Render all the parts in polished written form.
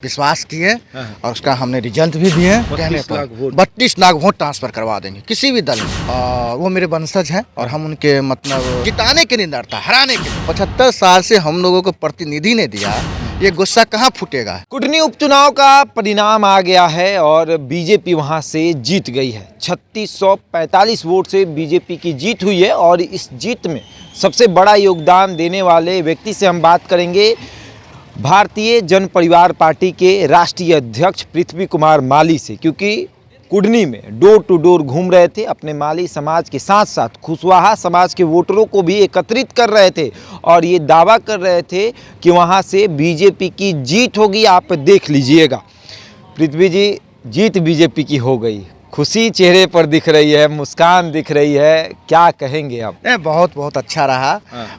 विश्वास किए और उसका हमने रिजल्ट भी दिए। कहने पर 32 लाख वोट ट्रांसफर करवा देंगे किसी भी दल में। वो मेरे वंशज हैं और हम उनके मतलब जिताने के लिए डरता, हराने के लिए। 75 साल से हम लोगों को प्रतिनिधि ने दिया, ये गुस्सा कहाँ फूटेगा। कुडनी उपचुनाव का परिणाम आ गया है और बीजेपी वहां से जीत गई है। 3645 वोट से बीजेपी की जीत हुई है और इस जीत में सबसे बड़ा योगदान देने वाले व्यक्ति से हम बात करेंगे। भारतीय जन परिवार पार्टी के राष्ट्रीय अध्यक्ष पृथ्वी कुमार माली से, क्योंकि कुडनी में डोर टू डोर घूम रहे थे, अपने माली समाज के साथ साथ कुशवाहा समाज के वोटरों को भी एकत्रित कर रहे थे और ये दावा कर रहे थे कि वहाँ से बीजेपी की जीत होगी। आप देख लीजिएगा, पृथ्वी जी, जीत बीजेपी की हो गई, खुशी चेहरे पर दिख रही है, मुस्कान दिख रही है, क्या कहेंगे आप? बहुत बहुत अच्छा रहा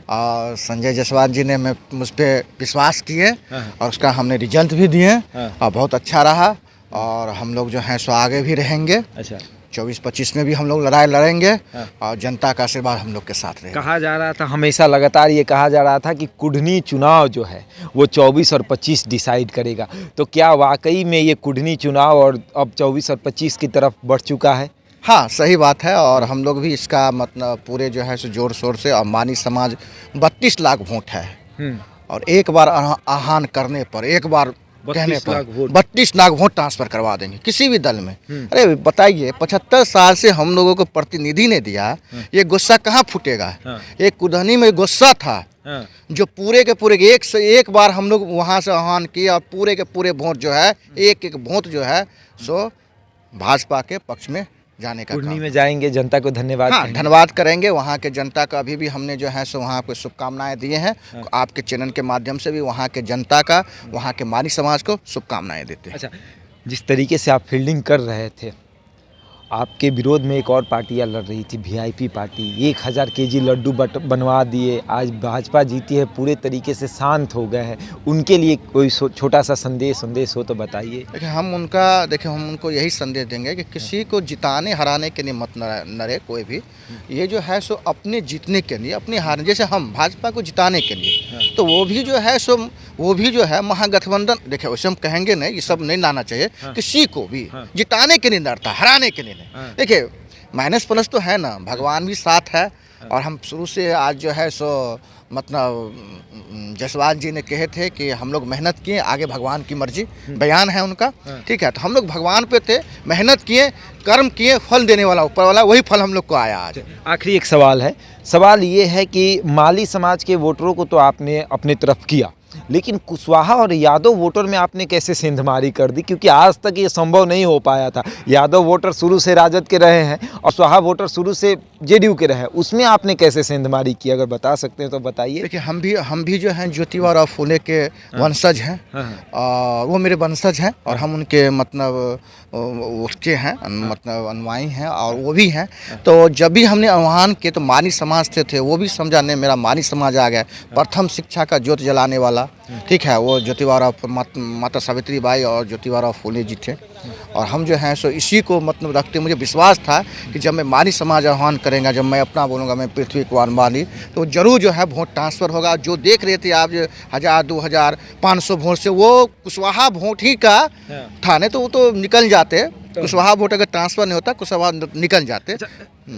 और संजय जायसवाल जी ने मुझ पर विश्वास किए और उसका हमने रिजल्ट भी दिए और बहुत अच्छा रहा। और हम लोग जो हैं सो आगे भी रहेंगे। अच्छा, 24-25 में भी हम लोग लड़ाई लड़ेंगे और जनता का आशीर्वाद हम लोग के साथ रहेगा। कहा जा रहा था, हमेशा लगातार ये कहा जा रहा था कि कुडनी चुनाव जो है वो 24 और 25 डिसाइड करेगा, तो क्या वाकई में ये कुडनी चुनाव और अब 24 और 25 की तरफ बढ़ चुका है? हाँ, सही बात है और हम लोग भी इसका मतलब पूरे जो है सो जोर शोर से, और मानी समाज 32 लाख वोट है और एक बार आह्वान करने पर, एक बार कहने पर 32 लाख वोट ट्रांसफर करवा देंगे किसी भी दल में। अरे बताइए, 75 साल से हम लोगों को प्रतिनिधि ने दिया, ये गुस्सा कहाँ फूटेगा। एक कुडनी में गुस्सा था जो पूरे के पूरे एक से एक बार हम लोग वहाँ से आह्वान किया और पूरे के पूरे वोट जो है, एक एक वोट जो है सो भाजपा के पक्ष में जाने का। कुडनी में जाएंगे, जनता को धन्यवाद। हाँ, धन्यवाद करेंगे वहाँ के जनता का। अभी भी हमने जो है सो वहाँ को शुभकामनाएं दिए हैं। आपके चैनल के माध्यम से भी वहाँ के जनता का, वहाँ के मानी समाज को शुभकामनाएं देते हैं। अच्छा, जिस तरीके से आप फील्डिंग कर रहे थे, आपके विरोध में एक और पार्टियां लड़ रही थी, वीआईपी पार्टी, 1000 केजी लड्डू बनवा दिए, आज भाजपा जीती है, पूरे तरीके से शांत हो गए हैं, उनके लिए कोई छोटा सा संदेश हो तो बताइए। देखिए, हम उनको यही संदेश देंगे कि किसी को जिताने हराने के लिए मत लड़े कोई भी। ये जो है सो अपने जीतने के लिए, अपने हारने, जैसे हम भाजपा को जिताने के लिए, तो वो भी जो है महागठबंधन, देखिए वैसे हम कहेंगे नहीं, ये सब नहीं लाना चाहिए। किसी को भी जिताने के लिए लड़ता, हराने के लिए। देखिए, माइनस प्लस तो है ना, भगवान भी साथ है और हम शुरू से आज जो है सो मतलब जायसवाल जी ने कहे थे कि हम लोग मेहनत किए, आगे भगवान की मर्जी, बयान है उनका, ठीक है। तो हम लोग भगवान पे थे, मेहनत किए, कर्म किए, फल देने वाला ऊपर वाला, वही फल हम लोग को आया आज। आखिरी एक सवाल है, सवाल ये है कि माली समाज के वोटरों को तो आपने अपने तरफ किया, लेकिन कुशवाहा और यादव वोटर में आपने कैसे सेंधमारी कर दी? क्योंकि आज तक ये संभव नहीं हो पाया था। यादव वोटर शुरू से राजद के रहे हैं और कुशवाहा वोटर शुरू से जेडीयू के रहे हैं, उसमें आपने कैसे सेंधमारी की? अगर बता सकते हैं तो बताइए। देखिए, हम भी जो हैं ज्योतिबा फूले के वंशज हैं, वो मेरे वंशज हैं और हम उनके मतलब उसके हैं, मतलब अनुयायी हैं और वो भी हैं। तो जब भी हमने आह्वान किए तो मानी समाज से थे, वो भी समझा नहीं, मेरा मानी समाज आ गया। प्रथम शिक्षा का ज्योत जलाने वाला, ठीक है, वो ज्योतिबा माता सावित्री बाई और ज्योतिबा फूले जी थे और हम जो हैं सो इसी को मतलब रखते। मुझे विश्वास था कि जब मैं मानी समाज आह्वान करेंगे, जब मैं अपना बोलूँगा, मैं पृथ्वी कुमार माली, तो जरूर जो है वोट ट्रांसफ़र होगा। जो देख रहे थे आप, 1000, 2000, 500 वोट से वो कुशवाहा वोट ही का था, नहीं तो वो तो निकल जाते। कुशवाहा वोट अगर ट्रांसफ़र नहीं होता, कुशवाहा निकल जाते।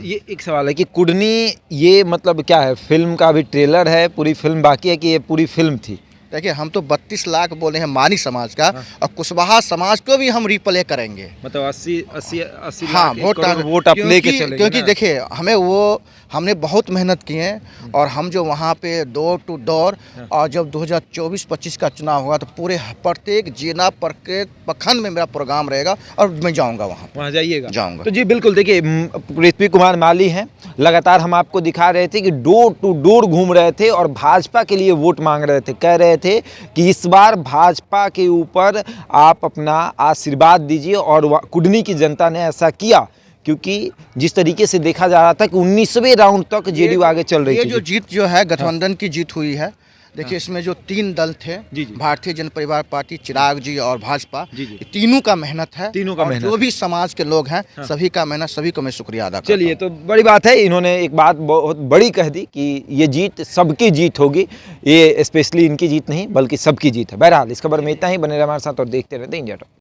ये एक सवाल है कि कुडनी, ये मतलब क्या है, फिल्म का भी ट्रेलर है, पूरी फिल्म बाकी है कि ये पूरी फिल्म थी? देखिए, हम तो 32 लाख बोले हैं मानी समाज का और कुशवाहा समाज को भी हम रिप्ले करेंगे, मतलब 80 हाँ, वोट आप लेके चलेंगे। क्योंकि देखिए, हमने बहुत मेहनत किए और हम जो वहाँ पे डोर टू डोर, और जब 2024-25 का चुनाव होगा तो पूरे प्रत्येक जिला, प्रत्येक प्रखंड में मेरा प्रोग्राम रहेगा और मैं जाऊँगा वहाँ जाइएगा। जाऊँगा। तो जी बिल्कुल, देखिए पृथ्वी कुमार माली हैं, लगातार हम आपको दिखा रहे थे कि डोर टू डोर घूम रहे थे और भाजपा के लिए वोट मांग रहे थे, कह रहे थे कि इस बार भाजपा के ऊपर आप अपना आशीर्वाद दीजिए और कुडनी की जनता ने ऐसा किया, क्योंकि जिस तरीके से देखा जा रहा था कि 19वें राउंड तक जेडीयू आगे चल रही थी। ये जो जीत जो है गठबंधन की जीत हुई है, देखिए इसमें जो 3 दल थे, जी, जी। भारतीय जन परिवार पार्टी, चिराग जी और भाजपा, जी, जी। ये तीनों का मेहनत है। तीनों का और मेहनत जो है। भी समाज के लोग हैं, सभी का मेहनत, सभी को मैं शुक्रिया अदा करता हूं। चलिए, तो बड़ी बात है, इन्होंने एक बात बहुत बड़ी कह दी कि ये जीत सबकी जीत होगी, ये स्पेशली इनकी जीत नहीं बल्कि सबकी जीत है। बहरहाल इस खबर में इतना ही, बने रहे हमारे साथ और देखते रहते इंडिया टॉक।